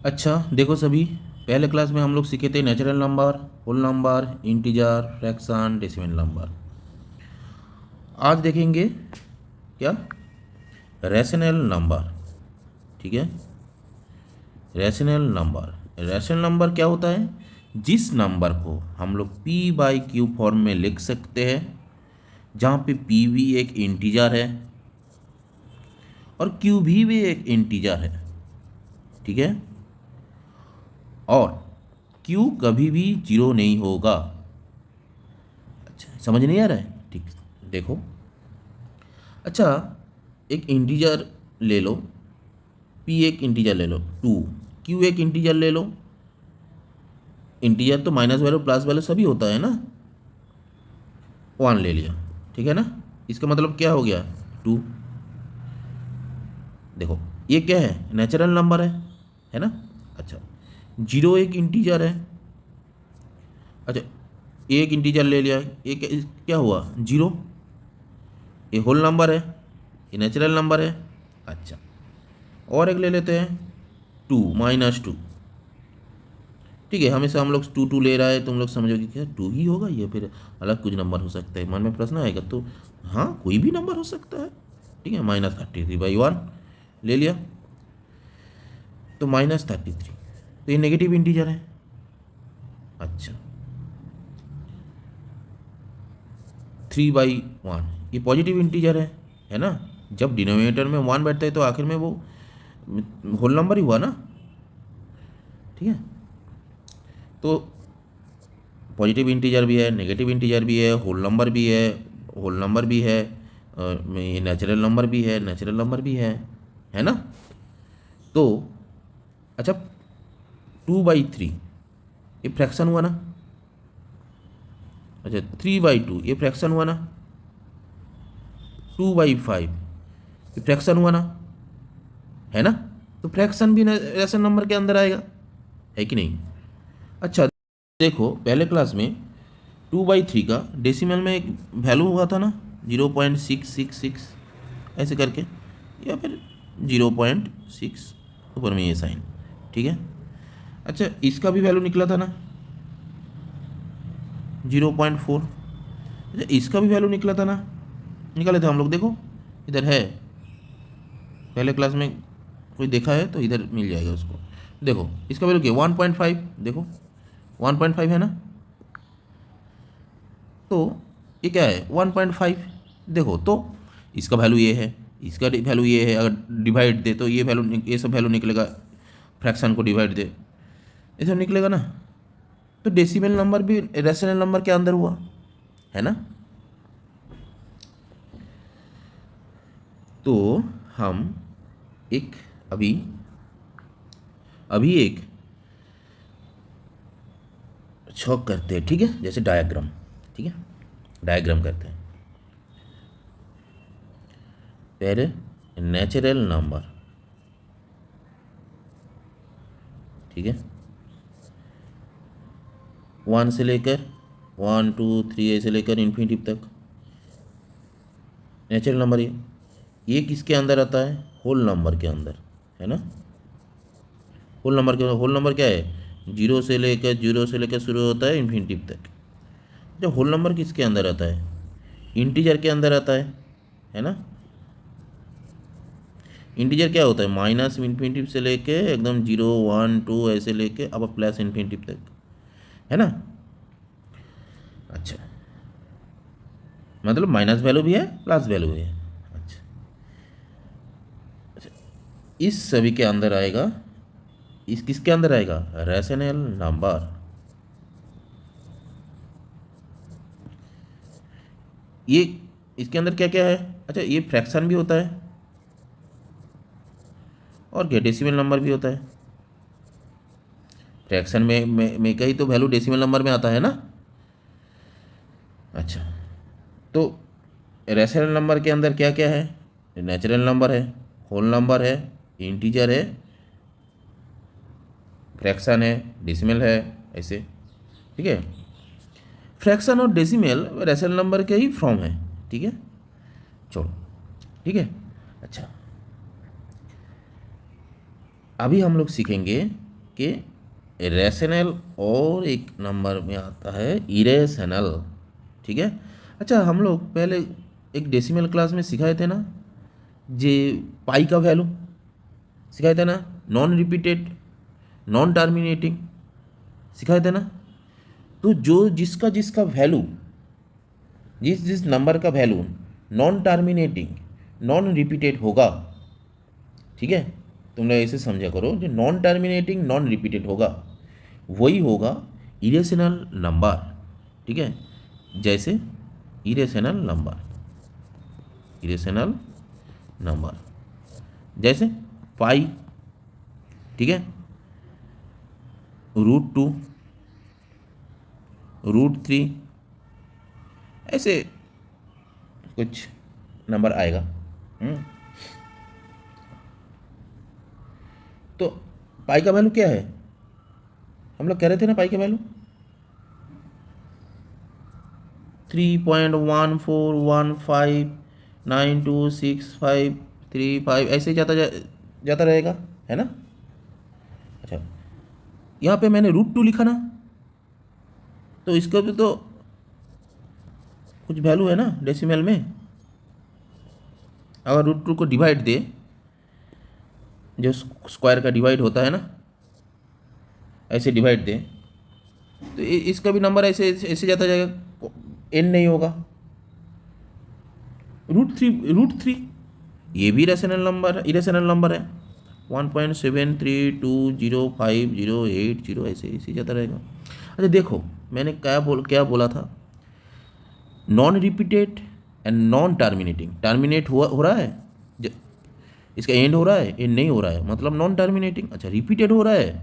अच्छा देखो सभी, पहले क्लास में हम लोग सीखे थे natural number, whole number, integer, fraction, decimal number. आज देखेंगे क्या, रैशनल नंबर। ठीक है, रैशनल नंबर। रैशनल नंबर क्या होता है? जिस नंबर को हम लोग पी बाई क्यू फॉर्म में लिख सकते हैं, जहाँ पे पी भी एक इंटीजर है और क्यू भी एक इंटीजर है। ठीक है, और क्यू कभी भी जीरो नहीं होगा। अच्छा, समझ नहीं आ रहा है? ठीक, देखो। अच्छा, एक इंटीजर ले लो, पी एक इंटीजर ले लो, टू, क्यू एक इंटीजर ले लो। इंटीजर तो माइनस वैल्यू प्लस वैल्यू सभी होता है ना। वन ले लिया, ठीक है ना। इसका मतलब क्या हो गया? टू। देखो, ये क्या है? नेचुरल नंबर है ना। अच्छा, जीरो एक इंटीजर है। अच्छा, एक इंटीजर ले लिया, एक क्या हुआ? जीरो। ये होल नंबर है, ये नेचुरल नंबर है। अच्छा, और एक ले लेते हैं, टू माइनस टू। ठीक है, हमेशा हम लोग टू टू ले रहा है, तुम लोग समझोगे क्या टू ही होगा, ये फिर अलग कुछ नंबर हो सकता है, मन में प्रश्न आएगा तो हाँ, कोई भी नंबर हो सकता है। ठीक है, -33/1 ले लिया, तो -33, तो ये नेगेटिव इंटीजर है। अच्छा, 3/1 ये पॉजिटिव इंटीजर है ना। जब डिनोमिनेटर में वन बैठता है तो आखिर में वो होल नंबर ही हुआ ना। ठीक है, तो पॉजिटिव इंटीजर भी है, नेगेटिव इंटीजर भी है, होल नंबर भी है, होल नंबर भी है, ये नेचुरल नंबर भी है, नेचुरल नंबर भी है ना। तो अच्छा, 2/3 ये फ्रैक्शन हुआ ना। अच्छा, 3/2 ये फ्रैक्शन हुआ ना। 2/5 ये फ्रैक्शन हुआ ना, है ना। तो फ्रैक्शन भी रेशनल नंबर के अंदर आएगा, है कि नहीं। अच्छा देखो, पहले क्लास में 2/3 का डेसिमल में एक वैल्यू हुआ था ना, 0.666 ऐसे करके, या फिर 0.6 ऊपर में ये साइन। ठीक है, अच्छा इसका भी वैल्यू निकला था ना, 0.4। अच्छा, इसका भी वैल्यू निकला था ना, निकाले थे हम लोग। देखो इधर है, पहले क्लास में कोई देखा है तो इधर मिल जाएगा उसको। देखो इसका वैल्यू क्या, 1.5। देखो 1.5 है ना, तो ये क्या है? 1.5। देखो तो इसका वैल्यू ये है, इसका वैल्यू ये है, अगर डिवाइड दे तो ये वैल्यू, ये सब वैल्यू निकलेगा। फ्रैक्शन को डिवाइड दे, ये सब निकलेगा ना। तो डेसिमल नंबर भी रेशनल नंबर के अंदर हुआ, है ना। तो हम एक अभी अभी एक छक करते हैं, ठीक है, जैसे डायग्राम। ठीक है, डायग्राम करते हैं। पहले नेचुरल नंबर, ठीक है, 1 से लेकर 1 2 3 ऐसे लेकर इन्फिनिटी तक नेचुरल नंबर। ये किसके अंदर आता है? होल नंबर के अंदर, है ना। होल नंबर के, होल नंबर क्या है? जीरो से लेकर शुरू होता है इन्फिनिटी तक। जब होल नंबर किसके अंदर आता है? इंटीजर के अंदर आता है ना। इंटीजर क्या होता है? माइनस इन्फिनिटी से लेके एकदम 0 1 2 ऐसे लेके अब प्लस इन्फिनिटी तक, है ना। अच्छा, मतलब माइनस वैल्यू भी है, प्लस वैल्यू भी है। अच्छा, अच्छा, इस सभी के अंदर आएगा, इस किसके अंदर आएगा? Rational number. ये इसके अंदर क्या क्या है? अच्छा, ये फ्रैक्शन भी होता है और क्या, डेसिमल नंबर भी होता है। फ्रैक्शन में का ही तो वैल्यू डेसिमल नंबर में आता है ना। अच्छा, तो रैशनल नंबर के अंदर क्या क्या है? नेचुरल नंबर है, होल नंबर है, इंटीजर है, फ्रैक्शन है, डेसिमल है, ऐसे। ठीक है, फ्रैक्शन और डेसिमल रैशनल नंबर के ही फॉर्म है। ठीक है, चलो, ठीक है। अच्छा, अभी हम लोग सीखेंगे कि रेशनल और एक नंबर में आता है इरेशनल। ठीक है। अच्छा, हम लोग पहले एक डेसिमल क्लास में सिखाए थे ना, जे पाई का वैल्यू सिखाए थे ना, नॉन रिपीटेड, नॉन टर्मिनेटिंग सिखाए थे ना। तो जो जिसका जिसका वैल्यू, जिस जिस नंबर का value non terminating, non repeated होगा, ठीक है, तुम लोग ऐसे समझा करो, जो नॉन टर्मिनेटिंग नॉन रिपीटेड होगा वही होगा इरेशनल नंबर। ठीक है। जैसे इरेशनल नंबर, इरेशनल नंबर जैसे पाई, ठीक है, √2, √3, ऐसे कुछ नंबर आएगा। तो पाई का वैल्यू क्या है, हम लोग कह रहे थे ना, पाई का वैल्यू 3.1415926535 ऐसे ही जाता रहेगा, है ना। अच्छा, यहाँ पे मैंने √2 लिखा ना, तो इसका भी तो कुछ वैल्यू है ना डेसिमल में। अगर √2 को डिवाइड दे, जो स्क्वायर का डिवाइड होता है ना, ऐसे डिवाइड दे, तो इसका भी नंबर ऐसे ऐसे जाता जाएगा, n नहीं होगा। √3 ये भी इरेशनल नंबर है 1.73205080 ऐसे ऐसे जाता रहेगा। अच्छा देखो, मैंने क्या बोला था, non repeated and non terminating. Terminate हो रहा है, इसका एंड हो रहा है, एंड नहीं हो रहा है, मतलब नॉन टर्मिनेटिंग। अच्छा, रिपीटेड हो रहा है,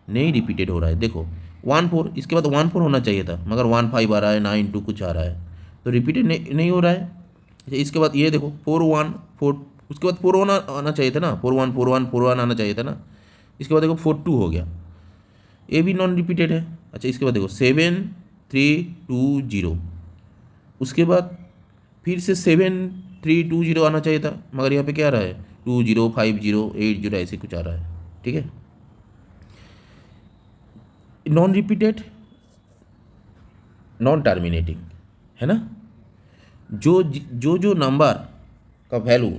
नहीं रिपीटेड हो रहा है। देखो 1.4, इसके बाद 1.4 होना चाहिए था, मगर 1.5 आ रहा है, 9.2 कुछ आ रहा है, तो रिपीटेड नहीं हो रहा है। अच्छा, इसके बाद ये देखो 4.1 उसके बाद 4.1 आना चाहिए था ना, 4.1 आना चाहिए था ना। इसके बाद देखो 4.2 हो गया, ये भी नॉन रिपीटेड है। अच्छा, इसके बाद देखो 7.320, उसके बाद फिर से 7.320 आना चाहिए था, मगर यहाँ पे क्या आ रहा है 205080 ऐसे कुछ आ रहा है। ठीक है, नॉन रिपीटेड, नॉन टर्मिनेटिंग, है ना। जो नंबर का वैल्यू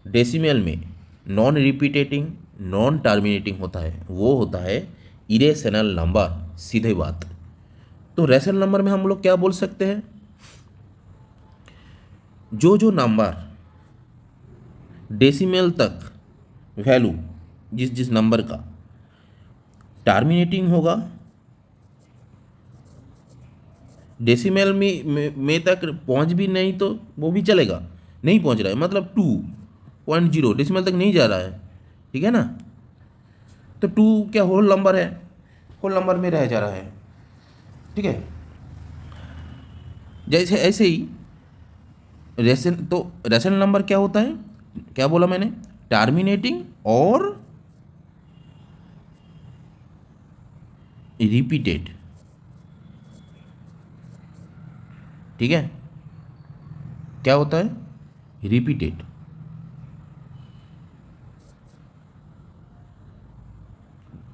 डेसिमल में नॉन रिपीटेटिंग, नॉन टर्मिनेटिंग होता है, वो होता है इरेशनल नंबर, सीधे बात। तो रेशनल नंबर में हम लोग क्या बोल सकते हैं, जो नंबर डेसिमल तक वैल्यू, जिस नंबर का टर्मिनेटिंग होगा, डेसिमल में तक पहुंच भी नहीं तो वो भी चलेगा, नहीं पहुंच रहा है मतलब 2.0 डेसिमल तक नहीं जा रहा है, ठीक है ना। तो 2 क्या होल नंबर है, होल नंबर में रह जा रहा है, ठीक है। जैसे ऐसे ही रेशनल नंबर क्या होता है, क्या बोला मैंने, टर्मिनेटिंग और रिपीटेड, ठीक है। क्या होता है, रिपीटेड।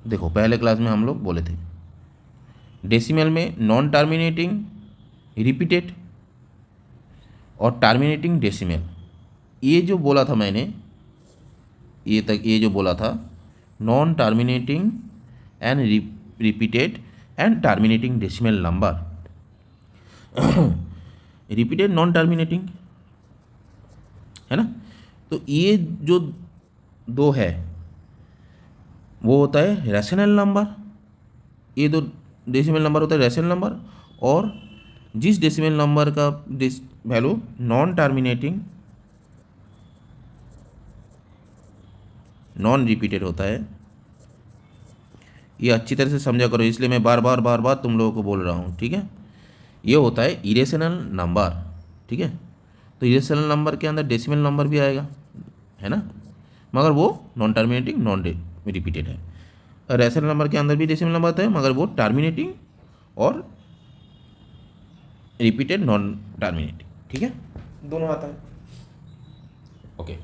देखो पहले क्लास में हम लोग बोले थे, डेसिमल में नॉन टर्मिनेटिंग, रिपीटेड और टर्मिनेटिंग डेसिमल। ये जो बोला था मैंने, ये जो बोला था, non terminating and repeated and terminating decimal number. Repeated, non terminating, है ना। तो ये जो दो है वो होता है रेशनल नंबर, ये दो डेसिमल नंबर होता है रेशनल नंबर। और जिस डेसिमल नंबर का value non terminating, non repeated होता है, ये अच्छी तरह से समझा करो, इसलिए मैं बार बार तुम लोगों को बोल रहा हूँ, ठीक है। ये होता है इरेशनल नंबर, ठीक है। तो इरेशनल नंबर के अंदर डेसिमल नंबर भी आएगा, है ना, मगर वो नॉन टर्मिनेटिंग, नॉन रिपीटेड है। रेशनल नंबर के अंदर भी डेसिमल नंबर आता है, मगर वो टर्मिनेटिंग और रिपीटेड, नॉन टर्मिनेटिंग, ठीक है, दोनों आता है। ओके।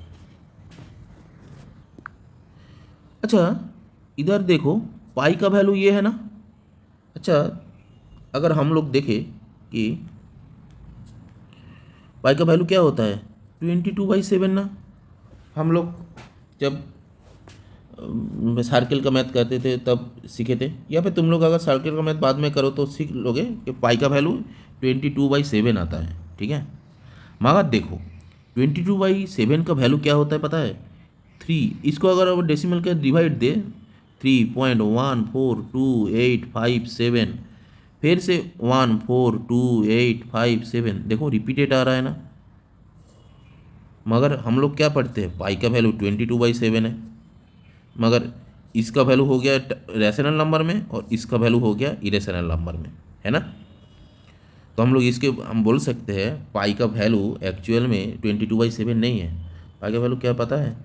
अच्छा, इधर देखो पाई का वैल्यू ये है ना। अच्छा, अगर हम लोग देखें कि पाई का वैल्यू क्या होता है 22/7 ना। हम लोग जब सर्किल का मैथ करते थे तब सीखे थे, या फिर तुम लोग अगर सर्किल का मैथ बाद में करो तो सीख लोगे कि पाई का वैल्यू 22/7 आता है, ठीक है। मगर देखो 22/7 का वैल्यू क्या होता है पता है 3। इसको अगर डेसिमल के डिवाइड दे 3.14285 फिर से 14285 देखो रिपीटेड आ रहा है ना। मगर हम लोग क्या पढ़ते हैं पाई का वैल्यू 22/7 है, मगर इसका वैल्यू हो गया रैशनल नंबर में और इसका वैल्यू हो गया इरेशनल नंबर में, है ना। तो हम लोग इसके हम बोल सकते हैं पाई का वैल्यू एक्चुअल में 22/7 नहीं है। पाई का वैल्यू क्या पता है,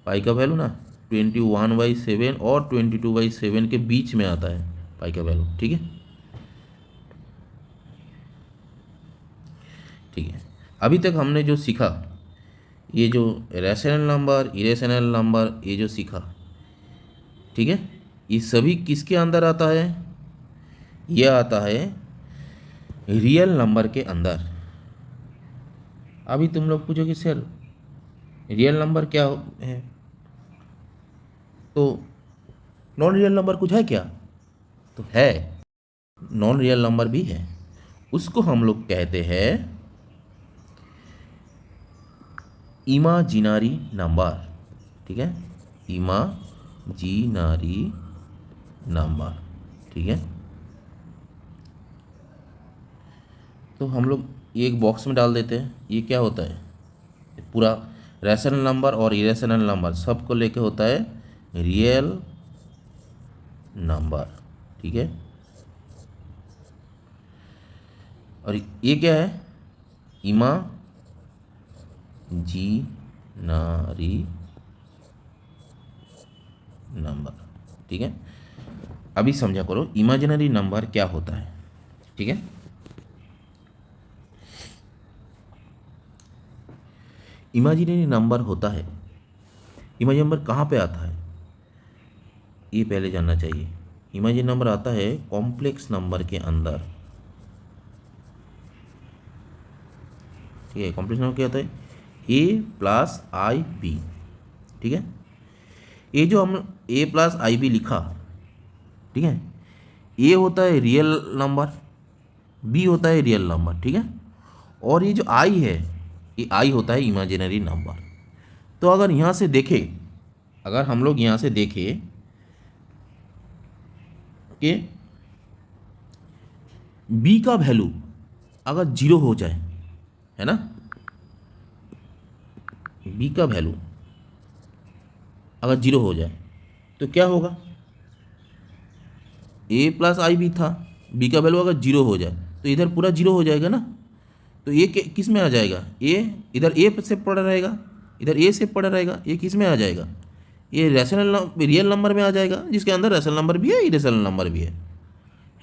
पाई का वैल्यू ना 21/7 और 22/7 के बीच में आता है पाई का वैल्यू, ठीक है। ठीक है, अभी तक हमने जो सीखा ये जो रैशनल नंबर इरेशनल नंबर ये जो सीखा, ठीक है, ये सभी किसके अंदर आता है, ये आता है रियल नंबर के अंदर। अभी तुम लोग पूछोगे सर रियल नंबर क्या है, तो नॉन रियल नंबर कुछ है क्या, तो है, नॉन रियल नंबर भी है। उसको हम लोग कहते हैं इमेजिनरी नंबर, ठीक है, इमेजिनरी नंबर, ठीक है। तो हम लोग ये एक बॉक्स में डाल देते हैं, ये क्या होता है पूरा रैशनल नंबर और इरेशनल नंबर सबको लेके होता है रियल नंबर, ठीक है। और ये क्या है इमेजिनरी नंबर, ठीक है। अभी समझा करो इमेजिनरी नंबर क्या होता है, ठीक है। इमेजिनरी नंबर होता है, इमेजिनरी नंबर कहाँ पे आता है ये पहले जानना चाहिए। इमेजिनरी नंबर आता है कॉम्प्लेक्स नंबर के अंदर, ठीक है। कॉम्प्लेक्स नंबर क्या होता है a+ib, ठीक है। ये जो हम a+ib लिखा, ठीक है, ए होता है रियल नंबर, बी होता है रियल नंबर, ठीक है। और ये जो आई है ये आई होता है इमेजिनरी नंबर। तो अगर यहाँ से देखें, अगर हम लोग यहाँ से देखें कि बी का वैल्यू अगर 0 हो जाए, है ना, बी का वैल्यू अगर 0 हो जाए तो क्या होगा, a+ib था, बी का वैल्यू अगर 0 हो जाए तो इधर पूरा 0 हो जाएगा ना। तो ये किस में आ जाएगा, ए इधर ए से पड़ा रहेगा, इधर ए से पड़ा रहेगा, ये किस में आ जाएगा, ये रैशनल रियल नंबर में आ जाएगा जिसके अंदर रैशनल नंबर भी है इरेशनल नंबर भी है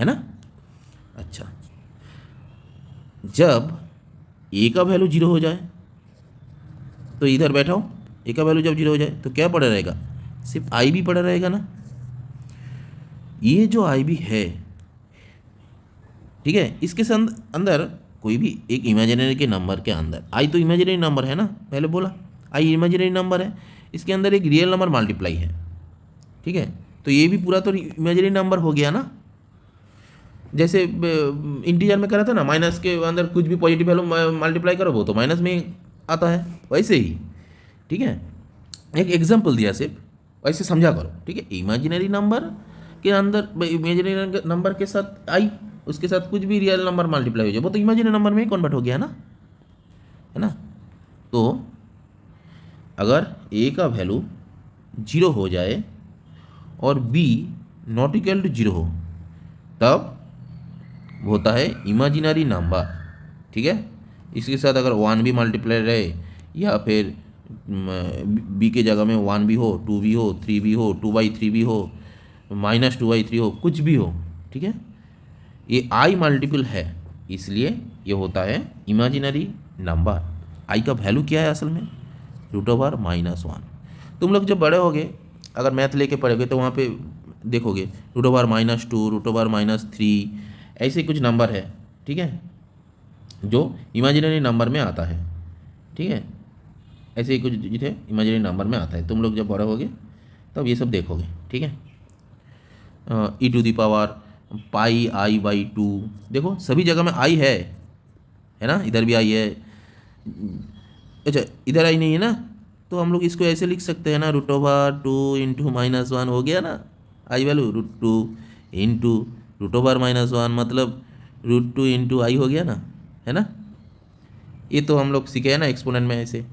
ना। अच्छा, जब ए का वैल्यू 0 हो जाए तो इधर बैठाओ, ए का वैल्यू जब 0 हो जाए तो क्या पड़ा रहेगा, सिर्फ आई भी पड़ा रहेगा ना। ये जो आई भी है, ठीक है, इसके अंदर कोई भी एक इमेजिनरी के नंबर के अंदर आई तो इमेजिनरी नंबर है ना, पहले बोला आई इमेजिनरी नंबर है, इसके अंदर एक रियल नंबर मल्टीप्लाई है, ठीक है। तो ये भी पूरा तो इमेजिनरी नंबर हो गया ना। जैसे इंटीजर में करा था ना, माइनस के अंदर कुछ भी पॉजिटिव वैल्यू मल्टीप्लाई करो वो तो माइनस में आता है, वैसे ही, ठीक है। एक एग्जाम्पल दिया सिर्फ, वैसे समझा करो, ठीक है। इमेजिनरी नंबर के अंदर इमेजिनरी नंबर के साथ आई, उसके साथ कुछ भी रियल नंबर मल्टीप्लाई हो जाए वो तो इमेजिनरी नंबर में ही कन्वर्ट हो गया ना, है ना। तो अगर ए का वैल्यू 0 हो जाए और बी नॉट इक्वल टू 0 हो तब होता है इमेजिनरी नंबर, ठीक है। इसके साथ अगर 1 भी मल्टीप्लाई रहे या फिर बी के जगह में 1 भी हो, 2 भी हो, 3 भी हो, 2/3 भी हो, -2/3 हो, कुछ भी हो, ठीक है, ये आई मल्टीपल है इसलिए ये होता है इमेजिनरी नंबर। आई का वैल्यू क्या है असल में √(-1). तुम लोग जब बड़े होगे अगर मैथ लेके पढ़ोगे तो वहाँ पे देखोगे √-2, √-3, ऐसे कुछ नंबर है, ठीक है, जो इमेजिनरी नंबर में आता है, ठीक है, ऐसे ही कुछ डिजिट है इमेजिनरी नंबर में आता है। तुम लोग जब बड़े होगे तब ये सब देखोगे, ठीक है। e⁻πi/2, देखो सभी जगह में आई है ना, इधर भी आई है। अच्छा इधर आई नहीं है ना, तो हम लोग इसको ऐसे लिख सकते हैं ना, √2 × -1 हो गया ना, आई वैल्यू √2 इंटू √-1 मतलब √2 × आई हो गया ना, है ना। ये तो हम लोग सीखे हैं ना, एक्सपोनेंट में ऐसे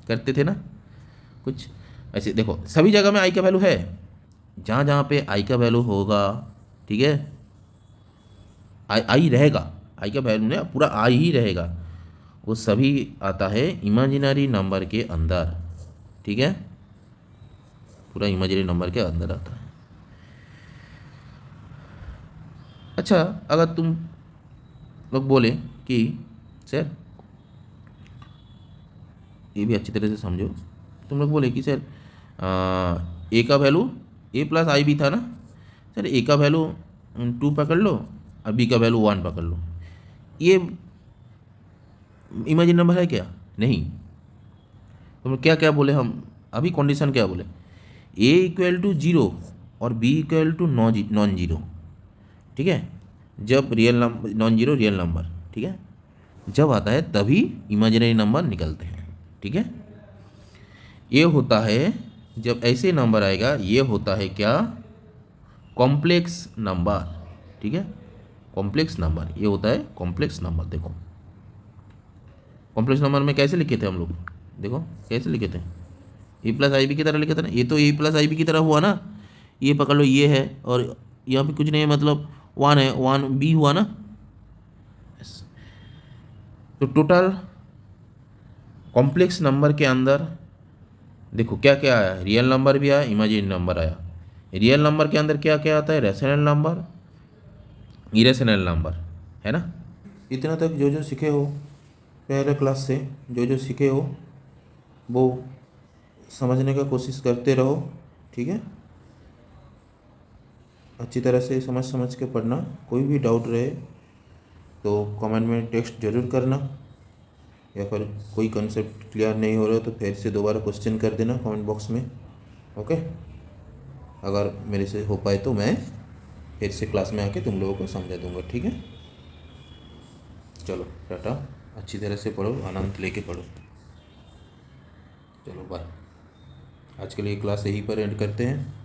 करते थे ना कुछ ऐसे। देखो सभी जगह में आई का वैल्यू है, जहाँ जहाँ पे आई का वैल्यू होगा, ठीक है, आई रहेगा, आई का वैल्यू ना पूरा आई ही रहेगा, वो सभी आता है इमेजिनरी नंबर के अंदर, ठीक है, पूरा इमेजिनरी नंबर के अंदर आता है। अच्छा अगर तुम लोग बोले कि सर, ये भी अच्छी तरह से समझो, तुम लोग बोले कि सर ए का वैल्यू a+i भी था ना, सर ए का वैल्यू 2 पकड़ लो और बी का वैल्यू 1 पकड़ लो, ये इमेजिनरी नंबर है क्या? नहीं। तुम क्या क्या बोले हम अभी, कंडीशन क्या बोले, a = 0 और b = नॉन जीरो, ठीक है, जब real number non zero real number, ठीक है, जब आता है तभी इमेजिनरी नंबर निकलते हैं, ठीक है। ये होता है जब ऐसे नंबर आएगा, ये होता है क्या, कॉम्प्लेक्स नंबर, ठीक है, कॉम्प्लेक्स नंबर, ये होता है कॉम्प्लेक्स नंबर। देखो कॉम्प्लेक्स नंबर में कैसे लिखे थे हम लोग, देखो कैसे लिखे थे, a+ib की तरह लिखे थे ना, ये तो a+ib की तरह हुआ ना, ये पकड़ लो ये है और यहाँ पे कुछ नहीं है, मतलब 1 है, 1 b हुआ ना। तो टोटल कॉम्प्लेक्स नंबर के अंदर देखो क्या क्या आया, रियल नंबर भी आया, इमेजिनरी नंबर आया। रियल नंबर के अंदर क्या क्या आता है, रैशनल नंबर, इरेशनल नंबर, है ना। इतना तक जो जो सीखे हो पहले क्लास से, जो जो सीखे हो वो समझने का कोशिश करते रहो, ठीक है, अच्छी तरह से समझ समझ के पढ़ना। कोई भी डाउट रहे तो कमेंट में टेक्स्ट जरूर करना, या फिर कोई कंसेप्ट क्लियर नहीं हो रहा तो फिर से दोबारा क्वेश्चन कर देना कमेंट बॉक्स में, ओके। अगर मेरे से हो पाए तो मैं फिर से क्लास में आके तुम लोगों को समझा दूंगा, ठीक है। चलो टाटा, अच्छी तरह से पढ़ो, आनंद लेके पढ़ो। चलो बाय, आज के लिए क्लास यहीं पर एंड करते हैं।